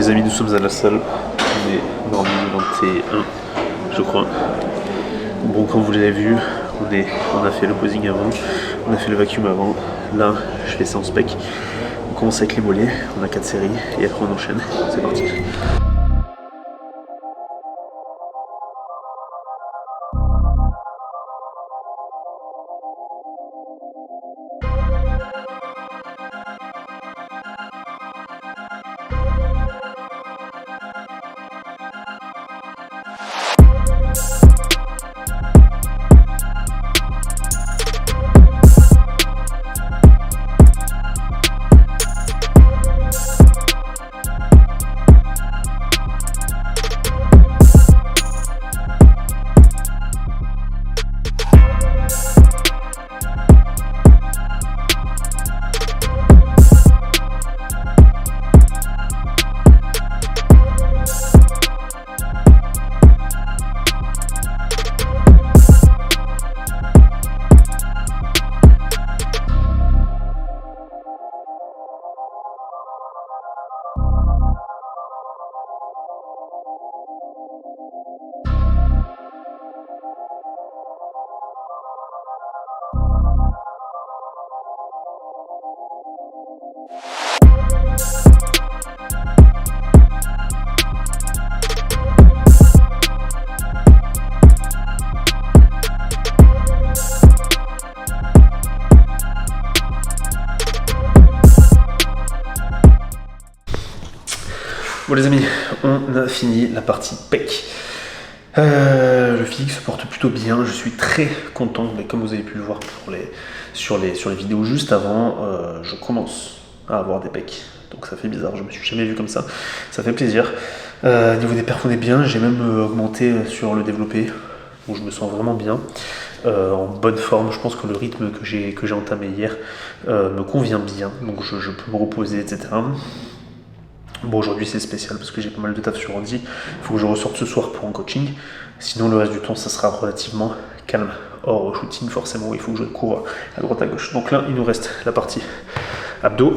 les amis, nous sommes à la salle. On est mardi 21, je crois. Bon, comme vous l'avez vu, on a fait le posing avant, on a fait le vacuum avant. Là, je fais séance pec. On commence avec les mollets, on a 4 séries et après on enchaîne. C'est parti. Bon les amis, on a fini la partie pec. Le physique se porte plutôt bien, je suis très content, mais comme vous avez pu le voir sur les vidéos juste avant, je commence à avoir des pecs. Donc ça fait bizarre, je me suis jamais vu comme ça fait plaisir. Niveau des perfs on est bien, j'ai même augmenté sur le développé, donc je me sens vraiment bien. En bonne forme, je pense que le rythme que j'ai entamé hier me convient bien, donc je peux me reposer, etc. Bon, aujourd'hui c'est spécial parce que j'ai pas mal de taf sur ordi. Il faut que je ressorte ce soir pour un coaching. Sinon, le reste du temps, ça sera relativement calme. Hors shooting, forcément, il faut que je cours à droite à gauche. Donc là, il nous reste la partie abdos,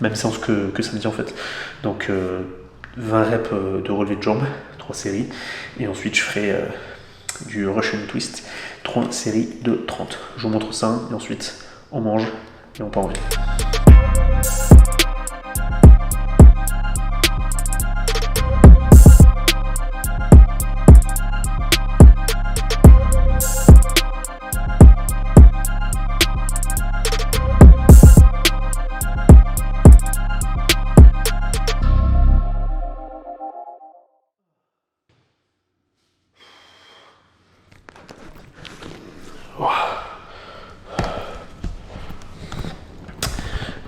même séance que samedi en fait. Donc 20 reps de relevé de jambes, 3 séries. Et ensuite, je ferai du Russian twist, 3 séries de 30. Je vous montre ça et ensuite, on mange et on part en ville.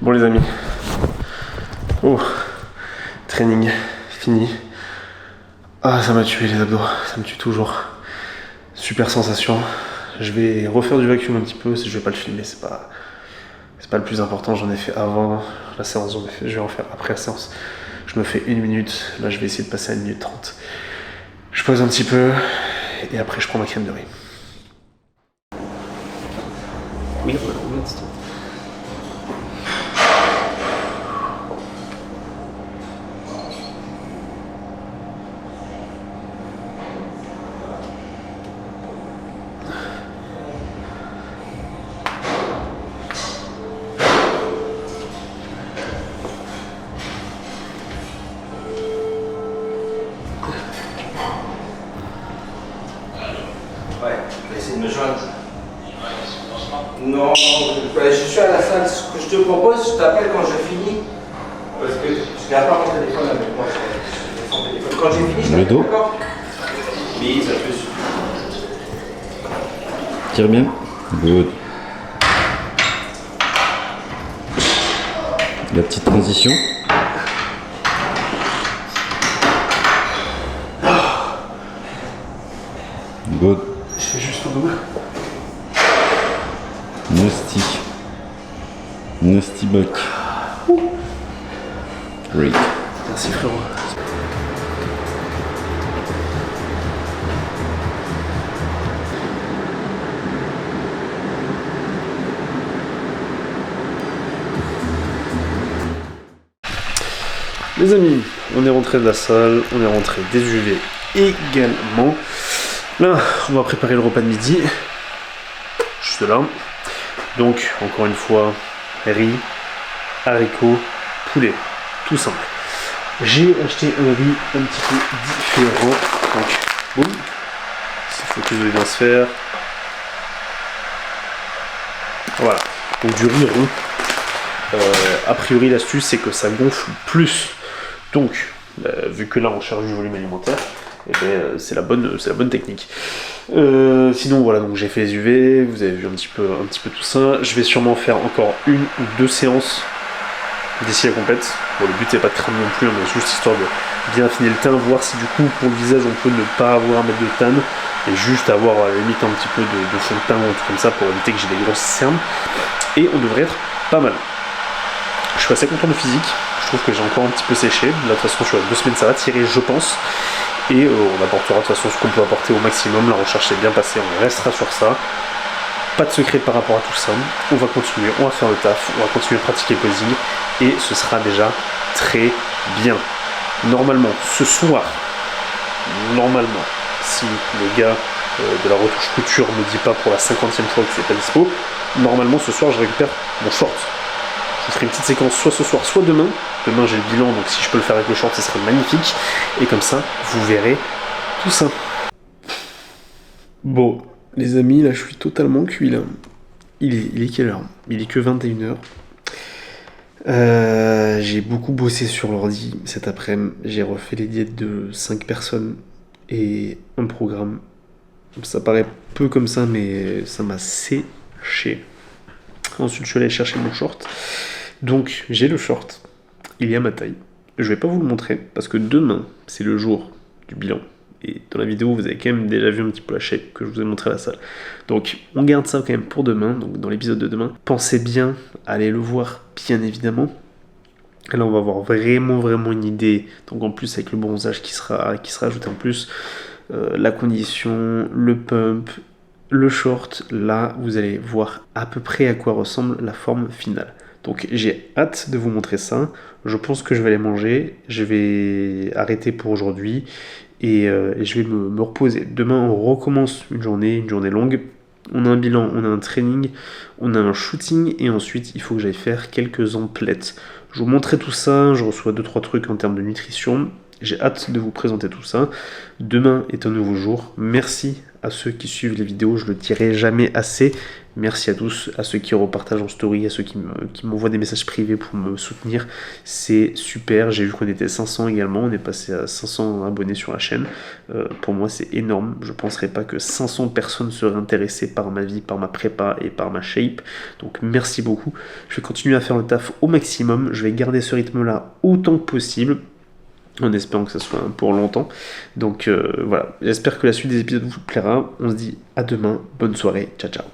Bon les amis, training fini. Ah ça m'a tué les abdos, ça me tue toujours. Super sensation. Je vais refaire du vacuum un petit peu, je vais pas le filmer, c'est pas le plus important, j'en ai fait avant la séance, je vais en faire après la séance. Je me fais 1 minute, là je vais essayer de passer à 1 minute 30. Je pose un petit peu et après je prends ma crème de riz. Oui, on va mettre ça. Ouais, je vais essayer de me joindre. Non, je suis à la salle. Ce que je te propose, je t'appelle quand je finis. Parce que je n'ai pas mon téléphone avec moi. Quand j'ai fini, je t'appelle encore. Oui, ça peut suffire. Tire bien. Good. La petite transition. Good. Je fais juste au dos. Nasty buck. Great. Merci frérot. Les amis, on est rentré de la salle, on est rentré des UV également. Là, on va préparer le repas de midi. Juste là. Donc, encore une fois, riz, haricots, poulet. Tout simple. J'ai acheté un riz un petit peu différent. Donc, boum. Il faut que je bien se faire. Voilà. Donc, du riz rond. A priori, l'astuce, c'est que ça gonfle plus. Donc, vu que là, on cherche du volume alimentaire, eh ben, c'est la bonne technique. Sinon, voilà, donc j'ai fait les UV, vous avez vu un petit peu tout ça. Je vais sûrement faire encore 1 ou 2 séances d'ici la compète. Bon, le but c'est pas de cramer non plus, mais juste histoire de bien affiner le teint, voir si du coup pour le visage on peut ne pas avoir à mettre de tan et juste avoir à la limite un petit peu de fond de teint ou un truc comme ça pour éviter que j'ai des grosses cernes. Et on devrait être pas mal. Je suis assez content du physique, je trouve que j'ai encore un petit peu séché. Là, de toute façon, sur 2 semaines ça va tirer, je pense. Et on apportera de toute façon ce qu'on peut apporter au maximum. La recherche est bien passée, on restera sur ça. Pas de secret par rapport à tout ça. On va continuer, on va faire le taf, on va continuer à pratiquer le posing et ce sera déjà très bien. Normalement, ce soir, si le gars de la retouche couture me dit pas pour la 50e fois que c'est pas dispo, normalement ce soir je récupère mon short. Je ferai une petite séquence soit ce soir, soit demain. Demain j'ai le bilan, donc si je peux le faire avec le short, ce serait magnifique. Et comme ça, vous verrez tout ça. Bon, les amis, là je suis totalement cuit là. Il est quelle heure? Il est que 21h. J'ai beaucoup bossé sur l'ordi cet après-midi. J'ai refait les diètes de 5 personnes et un programme. Ça paraît peu comme ça, mais ça m'a séché. Ensuite, je suis allé chercher mon short. Donc, j'ai le short. Il est à ma taille. Je vais pas vous le montrer parce que demain, c'est le jour du bilan. Et dans la vidéo, vous avez quand même déjà vu un petit peu la shape que je vous ai montré à la salle. Donc, on garde ça quand même pour demain, donc dans l'épisode de demain. Pensez bien à aller le voir, bien évidemment. Là, on va avoir vraiment une idée. Donc, en plus, avec le bronzage qui sera ajouté en plus, la condition, le pump, le short, là, vous allez voir à peu près à quoi ressemble la forme finale. Donc j'ai hâte de vous montrer ça. Je pense que je vais aller manger. Je vais arrêter pour aujourd'hui et je vais me reposer. Demain, on recommence une journée longue. On a un bilan, on a un training, on a un shooting et ensuite, il faut que j'aille faire quelques emplettes. Je vous montrerai tout ça. Je reçois 2-3 trucs en termes de nutrition. J'ai hâte de vous présenter tout ça. Demain est un nouveau jour. Merci à ceux qui suivent les vidéos, je le dirai jamais assez. Merci à tous, à ceux qui repartagent en story, à ceux qui m'envoient des messages privés pour me soutenir. C'est super, j'ai vu qu'on était 500 également, on est passé à 500 abonnés sur la chaîne. Pour moi c'est énorme, je ne penserais pas que 500 personnes seraient intéressées par ma vie, par ma prépa et par ma shape. Donc merci beaucoup, je vais continuer à faire le taf au maximum, je vais garder ce rythme là autant que possible, en espérant que ça soit pour longtemps. Donc voilà, j'espère que la suite des épisodes vous plaira. On se dit à demain, bonne soirée, ciao ciao.